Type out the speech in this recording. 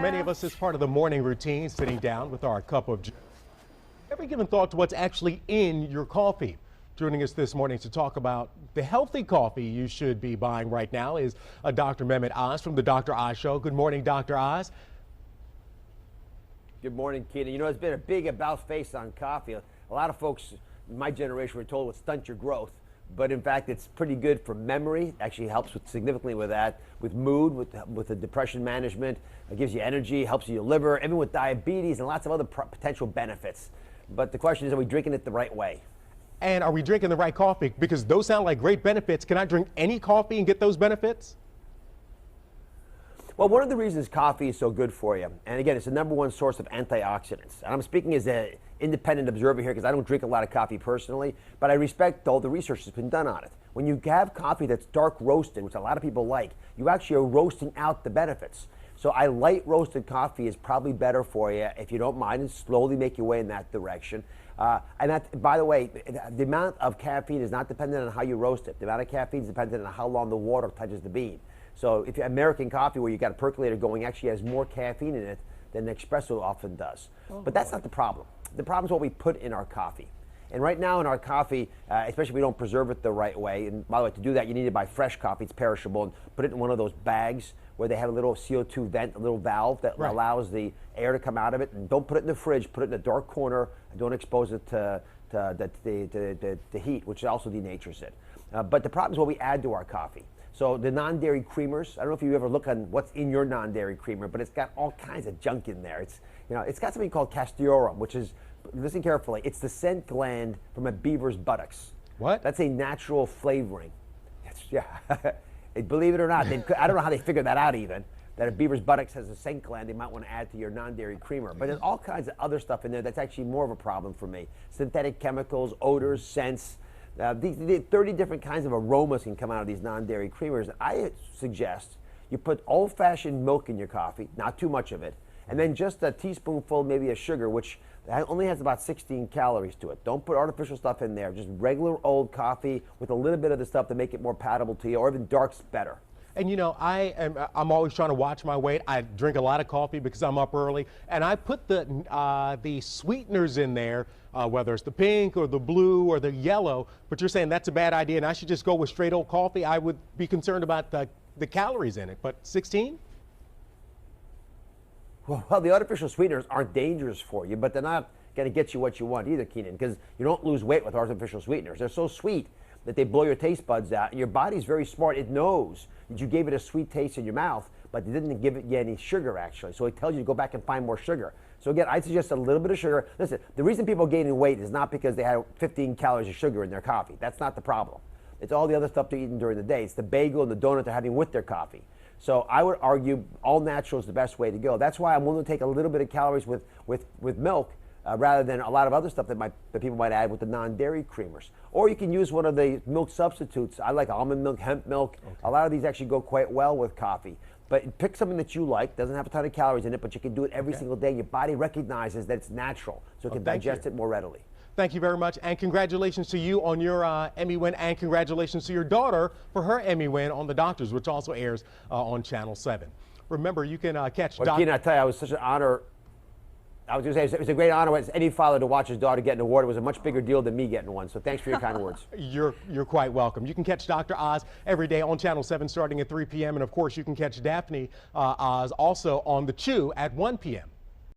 Many of us, as part of the morning routine, sitting down with our cup of. Ever given thought to what's actually in your coffee? Joining us this morning to talk about the healthy coffee you should be buying right now is Dr. Mehmet Oz from the Dr. Oz Show. Good morning, Dr. Oz. Good morning, Keenan. You know, it's been a big about face on coffee. A lot of folks in my generation were told it would stunt your growth, but in fact, it's pretty good for memory. Actually helps significantly with that, with mood, with the depression management. It gives you energy, helps your liver, even with diabetes and lots of other potential benefits. But the question is, are we drinking it the right way? And are we drinking the right coffee? Because those sound like great benefits. Can I drink any coffee and get those benefits? Well, one of the reasons coffee is so good for you, and again, it's the #1 source of antioxidants. And I'm speaking as an independent observer here because I don't drink a lot of coffee personally, but I respect all the research that's been done on it. When you have coffee that's dark roasted, which a lot of people like, you actually are roasting out the benefits. So light roasted coffee is probably better for you if you don't mind, and slowly make your way in that direction. And that, by the way, the amount of caffeine is not dependent on how you roast it. The amount of caffeine is dependent on how long the water touches the bean. So if American coffee, where you got a percolator going, actually has more caffeine in it than an espresso often does. But that's not the problem. The problem is what we put in our coffee. And right now in our coffee, especially if we don't preserve it the right way, and by the way, to do that, you need to buy fresh coffee. It's perishable, and put it in one of those bags where they have a little CO2 vent, a little valve that allows the air to come out of it. And don't put it in the fridge. Put it in a dark corner, and don't expose it to the heat, which also denatures it. But the problem is what we add to our coffee. So the non-dairy creamers, I don't know if you ever look on what's in your non-dairy creamer, but it's got all kinds of junk in there. It's got something called castoreum, which is, listen carefully, it's the scent gland from a beaver's buttocks. What? That's a natural flavoring. Believe it or not, I don't know how they figured that out even, that a beaver's buttocks has a scent gland they might want to add to your non-dairy creamer. But there's all kinds of other stuff in there that's actually more of a problem for me. Synthetic chemicals, odors, scents. These 30 different kinds of aromas can come out of these non-dairy creamers. I suggest you put old-fashioned milk in your coffee, not too much of it, and then just a teaspoonful maybe of sugar, which only has about 16 calories to it. Don't put artificial stuff in there. Just regular old coffee with a little bit of the stuff to make it more palatable to you, or even dark's better. And you know, I'm always trying to watch my weight. I drink a lot of coffee because I'm up early, and I put the sweeteners in there, whether it's the pink or the blue or the yellow. But you're saying that's a bad idea, and I should just go with straight old coffee. I would be concerned about the calories in it. But 16? Well, the artificial sweeteners aren't dangerous for you, but they're not going to get you what you want either, Keenan, because you don't lose weight with artificial sweeteners. They're so sweet that they blow your taste buds out, and your body's very smart. It knows that you gave it a sweet taste in your mouth, but it didn't give it you any sugar, actually. So it tells you to go back and find more sugar. So again, I suggest a little bit of sugar. Listen, the reason people are gaining weight is not because they had 15 calories of sugar in their coffee. That's not the problem. It's all the other stuff they're eating during the day. It's the bagel and the donut they're having with their coffee. So I would argue all natural is the best way to go. That's why I'm willing to take a little bit of calories with milk, rather than a lot of other stuff that people might add with the non-dairy creamers. Or you can use one of the milk substitutes. I like almond milk, hemp milk. Okay. A lot of these actually go quite well with coffee. But pick something that you like. Doesn't have a ton of calories in it, but you can do it every single day. Your body recognizes that it's natural, so it can digest it more readily. Thank you very much, and congratulations to you on your Emmy win, and congratulations to your daughter for her Emmy win on The Doctors, which also airs on Channel 7. Remember, you can catch Well, Keenan, I tell you, it was such an honor. I was going to say, it was a great honor as any father to watch his daughter get an award. It was a much bigger deal than me getting one, so thanks for your kind words. You're quite welcome. You can catch Dr. Oz every day on Channel 7 starting at 3 p.m., and of course, you can catch Daphne Oz also on The Chew at 1 p.m.